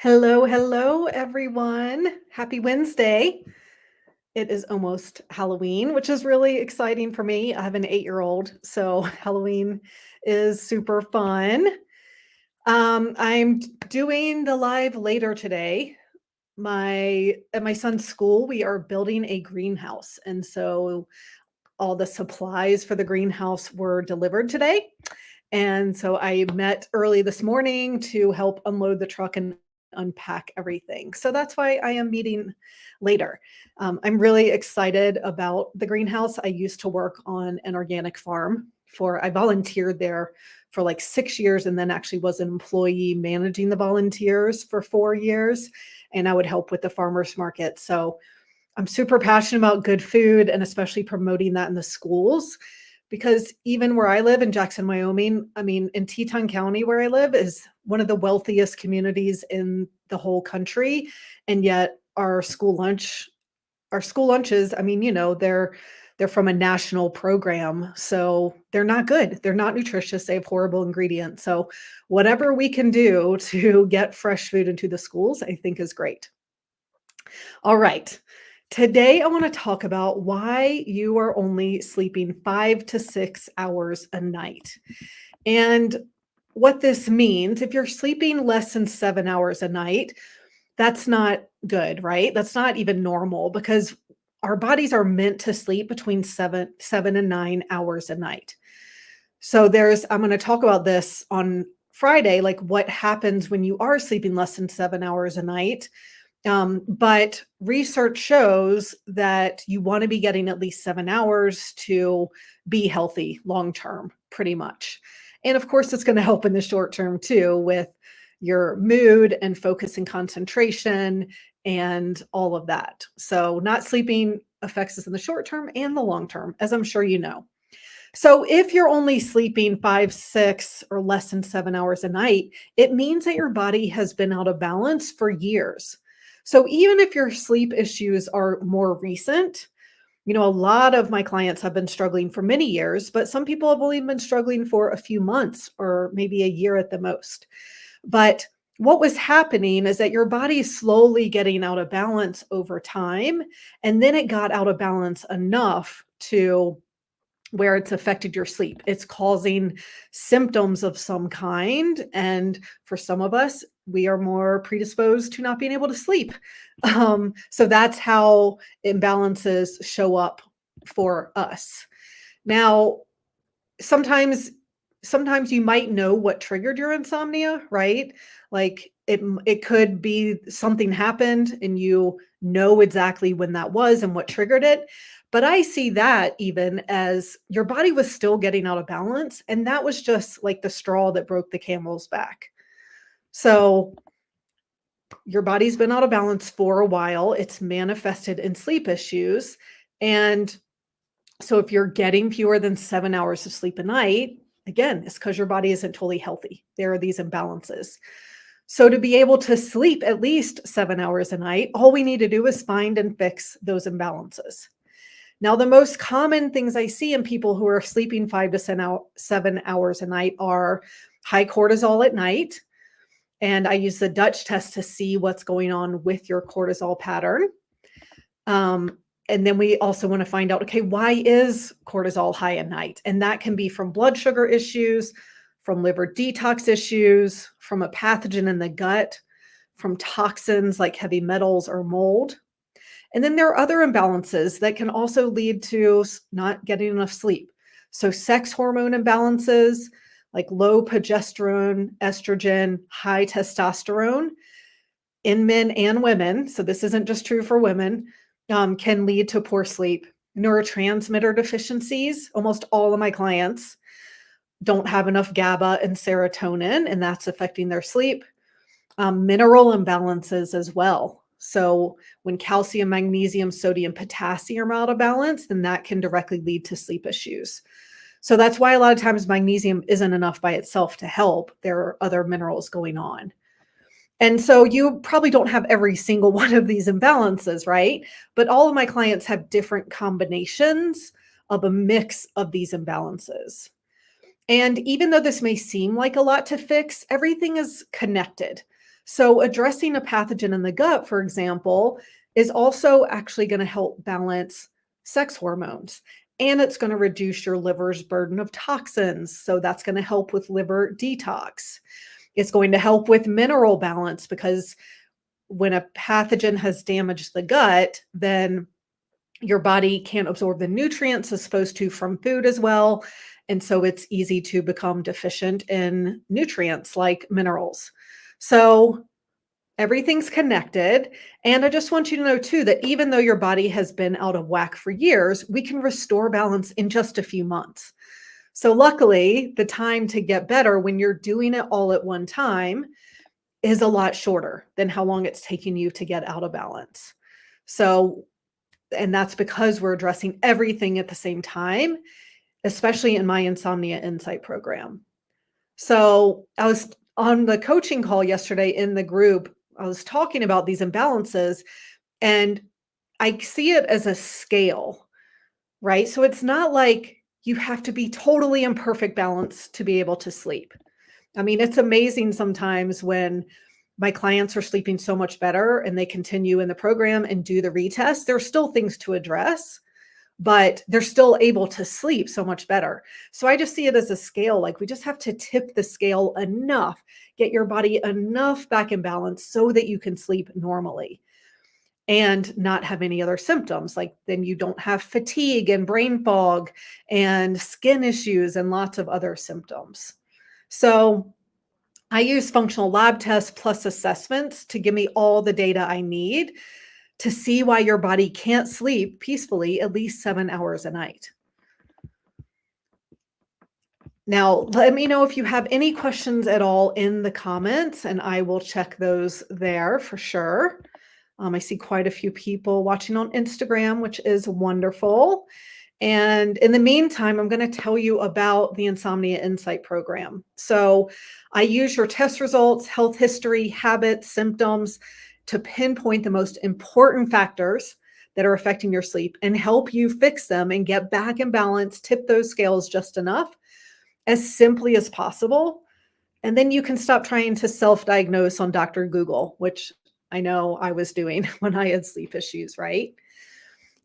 Hello, hello, everyone. Happy Wednesday. It is almost Halloween, which is really exciting for me. I have an 8-year-old, so Halloween is super fun. I'm doing the live later today. At my son's school, we are building a greenhouse, and so all the supplies for the greenhouse were delivered today. And so I met early this morning to help unload the truck and unpack everything. So that's why I am meeting later. I'm really excited about the greenhouse. I used to work on an organic farm I volunteered there for like 6 years and then actually was an employee managing the volunteers for 4 years. And I would help with the farmers market. So I'm super passionate about good food and especially promoting that in the schools because even where I live in Jackson, Wyoming, I mean, in Teton County, where I live, is one of the wealthiest communities in the whole country. And yet our school lunches, I mean, they're from a national program. So they're not good. They're not nutritious. They have horrible ingredients. So whatever we can do to get fresh food into the schools, I think is great. All right. Today, I want to talk about why you are only sleeping 5 to 6 hours a night. And what this means, if you're sleeping less than 7 hours a night, that's not good, right? That's not even normal because our bodies are meant to sleep between 7 and 9 hours a night. So I'm going to talk about this on Friday, like what happens when you are sleeping less than 7 hours a night. But research shows that you want to be getting at least 7 hours to be healthy long term, pretty much. And of course, it's going to help in the short term too with your mood and focus and concentration and all of that. So, not sleeping affects us in the short term and the long term, as I'm sure you know. So, if you're only sleeping 5, 6, or less than 7 hours a night, it means that your body has been out of balance for years. So, even if your sleep issues are more recent, a lot of my clients have been struggling for many years, but some people have only been struggling for a few months or maybe a year at the most. But what was happening is that your body is slowly getting out of balance over time. And then it got out of balance enough to where it's affected your sleep. It's causing symptoms of some kind. And for some of us, we are more predisposed to not being able to sleep. So that's how imbalances show up for us. Now, sometimes sometimes you might know what triggered your insomnia, right? Like it could be something happened and you know exactly when that was and what triggered it. But I see that even as your body was still getting out of balance and that was just like the straw that broke the camel's back. So your body's been out of balance for a while. It's manifested in sleep issues. And so if you're getting fewer than 7 hours of sleep a night, again, it's because your body isn't totally healthy. There are these imbalances. So to be able to sleep at least 7 hours a night, all we need to do is find and fix those imbalances. Now, the most common things I see in people who are sleeping 5 to 7 hours a night are high cortisol at night. And I use the Dutch test to see what's going on with your cortisol pattern. And then we also want to find out, okay, why is cortisol high at night? And that can be from blood sugar issues, from liver detox issues, from a pathogen in the gut, from toxins like heavy metals or mold. And then there are other imbalances that can also lead to not getting enough sleep. So sex hormone imbalances like low progesterone, estrogen, high testosterone in men and women, so this isn't just true for women, can lead to poor sleep. Neurotransmitter deficiencies, almost all of my clients don't have enough GABA and serotonin, and that's affecting their sleep. Mineral imbalances as well. So when calcium, magnesium, sodium, potassium are out of balance, then that can directly lead to sleep issues. So that's why a lot of times magnesium isn't enough by itself to help. There are other minerals going on. And so you probably don't have every single one of these imbalances, right? But all of my clients have different combinations of a mix of these imbalances. And even though this may seem like a lot to fix, everything is connected. So, addressing a pathogen in the gut, for example, is also actually going to help balance sex hormones. And it's going to reduce your liver's burden of toxins. So, that's going to help with liver detox. It's going to help with mineral balance because when a pathogen has damaged the gut, then your body can't absorb the nutrients it's supposed to from food as well. And so it's easy to become deficient in nutrients like minerals. So everything's connected. And I just want you to know too that even though your body has been out of whack for years, we can restore balance in just a few months. So luckily, the time to get better when you're doing it all at one time is a lot shorter than how long it's taking you to get out of balance. So, and that's because we're addressing everything at the same time, especially in my Insomnia Insight program. So, I was on the coaching call yesterday in the group. I was talking about these imbalances, and I see it as a scale, right? So, it's not like you have to be totally in perfect balance to be able to sleep. I mean, it's amazing sometimes when my clients are sleeping so much better and they continue in the program and do the retest. There's still things to address, but they're still able to sleep so much better. So I just see it as a scale. Like we just have to tip the scale enough, get your body enough back in balance so that you can sleep normally and not have any other symptoms. Like then you don't have fatigue and brain fog and skin issues and lots of other symptoms. So I use functional lab tests plus assessments to give me all the data I need to see why your body can't sleep peacefully at least 7 hours a night. Now, let me know if you have any questions at all in the comments, and I will check those there for sure. I see quite a few people watching on Instagram, which is wonderful. And in the meantime, I'm going to tell you about the Insomnia Insight program. So I use your test results, health history, habits, symptoms to pinpoint the most important factors that are affecting your sleep and help you fix them and get back in balance, tip those scales just enough as simply as possible. And then you can stop trying to self diagnose on Dr. Google, which I know I was doing when I had sleep issues, right?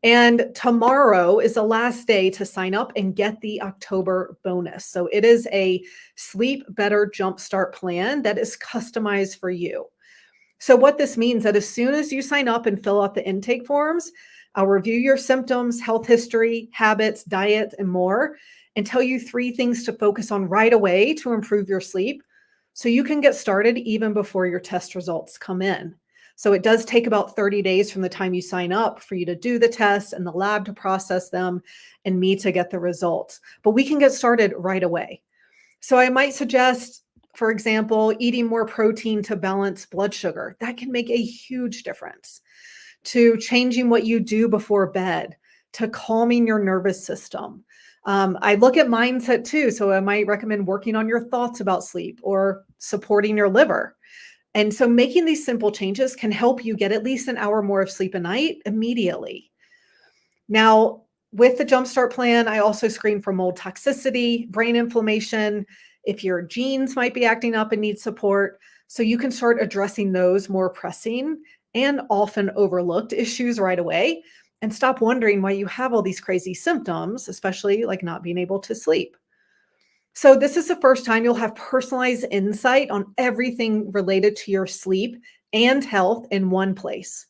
And tomorrow is the last day to sign up and get the October bonus. So it is a sleep better jumpstart plan that is customized for you. So what this means that as soon as you sign up and fill out the intake forms, I'll review your symptoms, health history, habits, diet, and more, and tell you 3 things to focus on right away to improve your sleep so you can get started even before your test results come in. So it does take about 30 days from the time you sign up for you to do the tests and the lab to process them and me to get the results. But we can get started right away. So I might suggest, for example, eating more protein to balance blood sugar. That can make a huge difference. To changing what you do before bed, to calming your nervous system. I look at mindset too. So I might recommend working on your thoughts about sleep or supporting your liver. And so making these simple changes can help you get at least an hour more of sleep a night immediately. Now, with the Jumpstart plan, I also screen for mold toxicity, brain inflammation, if your genes might be acting up and need support. So you can start addressing those more pressing and often overlooked issues right away and stop wondering why you have all these crazy symptoms, especially like not being able to sleep. So, this is the first time you'll have personalized insight on everything related to your sleep and health in one place.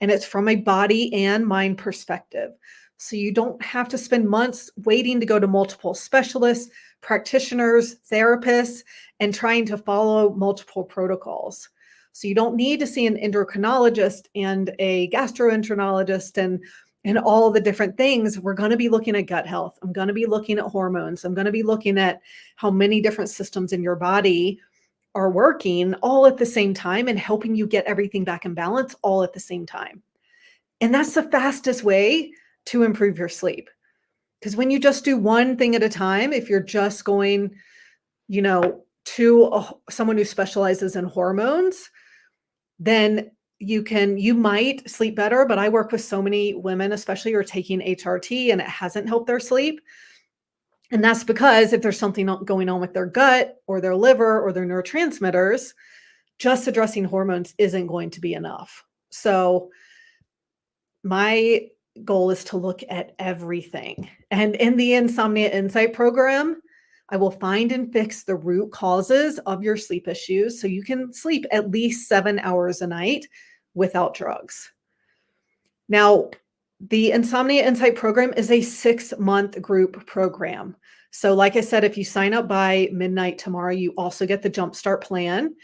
And it's from a body and mind perspective. So, you don't have to spend months waiting to go to multiple specialists, practitioners, therapists, and trying to follow multiple protocols. So, you don't need to see an endocrinologist and a gastroenterologist and all the different things. We're going to be looking at gut health. I'm going to be looking at hormones. I'm going to be looking at how many different systems in your body are working all at the same time and helping you get everything back in balance all at the same time. And that's the fastest way to improve your sleep. Because when you just do one thing at a time, if you're just going, to someone who specializes in hormones, then you might sleep better. But I work with so many women, especially who are taking HRT and it hasn't helped their sleep. And that's because if there's something going on with their gut or their liver or their neurotransmitters, just addressing hormones isn't going to be enough. So my goal is to look at everything. And in the Insomnia Insight program, I will find and fix the root causes of your sleep issues so you can sleep at least 7 hours a night without drugs. Now, the Insomnia Insight program is a 6-month group program. So, like I said, if you sign up by midnight tomorrow, you also get the Jumpstart plan.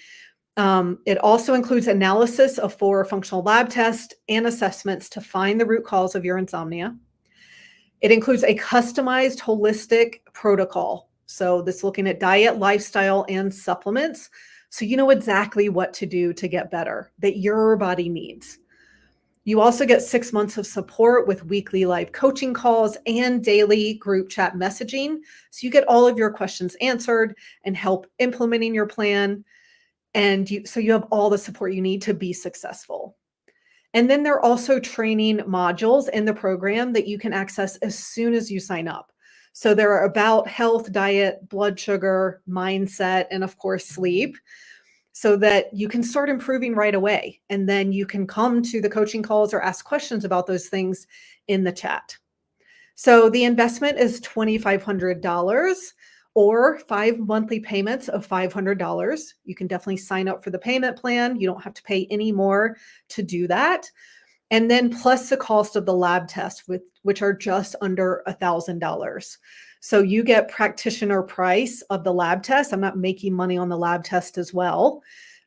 It also includes analysis of 4 functional lab tests and assessments to find the root cause of your insomnia. It includes a customized holistic protocol. So, this looking at diet, lifestyle, and supplements. So, you know exactly what to do to get better that your body needs. You also get 6 months of support with weekly live coaching calls and daily group chat messaging. So, you get all of your questions answered and help implementing your plan. And you have all the support you need to be successful. And then there are also training modules in the program that you can access as soon as you sign up. So there are about health, diet, blood sugar, mindset, and of course, sleep, so that you can start improving right away. And then you can come to the coaching calls or ask questions about those things in the chat. So the investment is $2,500 or 5 monthly payments of $500. You can definitely sign up for the payment plan. You don't have to pay any more to do that. And then plus the cost of the lab tests, which are just under $1,000. So you get practitioner price of the lab test. I'm not making money on the lab test as well.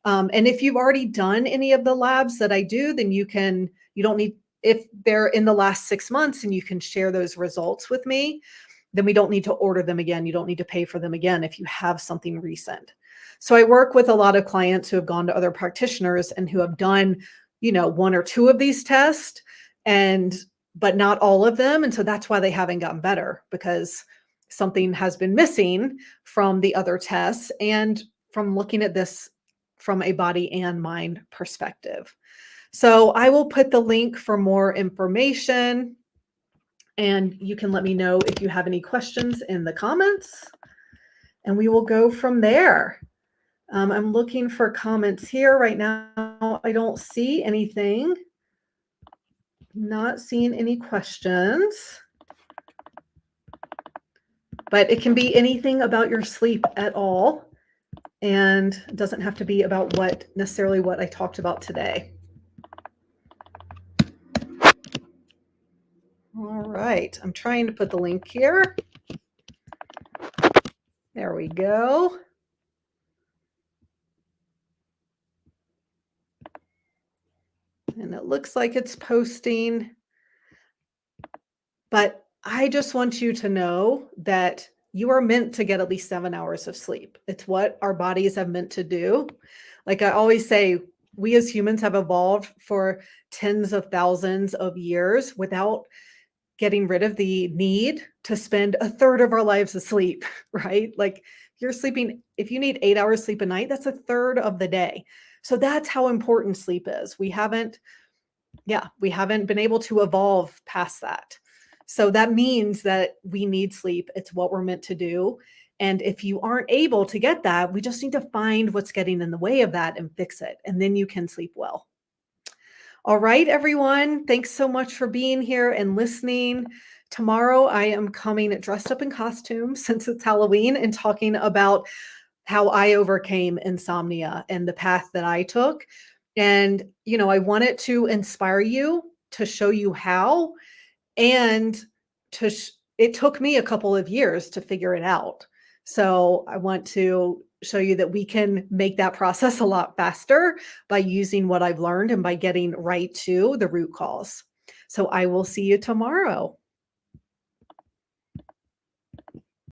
And if you've already done any of the labs that I do, then you don't need, if they're in the last 6 months and you can share those results with me, then we don't need to order them again. You don't need to pay for them again if you have something recent. So I work with a lot of clients who have gone to other practitioners and who have done, 1 or 2 of these tests but not all of them. And so that's why they haven't gotten better, because something has been missing from the other tests and from looking at this from a body and mind perspective. So I will put the link for more information, and you can let me know if you have any questions in the comments, and we will go from there. I'm looking for comments here right now. I don't see anything. Not seeing any questions. But it can be anything about your sleep at all, and it doesn't have to be about necessarily what I talked about today. All right, I'm trying to put the link here. There we go. And it looks like it's posting. But I just want you to know that you are meant to get at least 7 hours of sleep. It's what our bodies have meant to do. Like I always say, we as humans have evolved for tens of thousands of years without getting rid of the need to spend a third of our lives asleep, right? Like you're sleeping, if you need 8 hours sleep a night, that's a third of the day. So that's how important sleep is. We haven't been able to evolve past that. So that means that we need sleep. It's what we're meant to do. And if you aren't able to get that, we just need to find what's getting in the way of that and fix it. And then you can sleep well. All right, everyone. Thanks so much for being here and listening. Tomorrow, I am coming dressed up in costume since it's Halloween and talking about how I overcame insomnia and the path that I took. And, I want it to inspire you, to show you how, and it took me a couple of years to figure it out. So I want to show you that we can make that process a lot faster by using what I've learned and by getting right to the root cause. So I will see you tomorrow.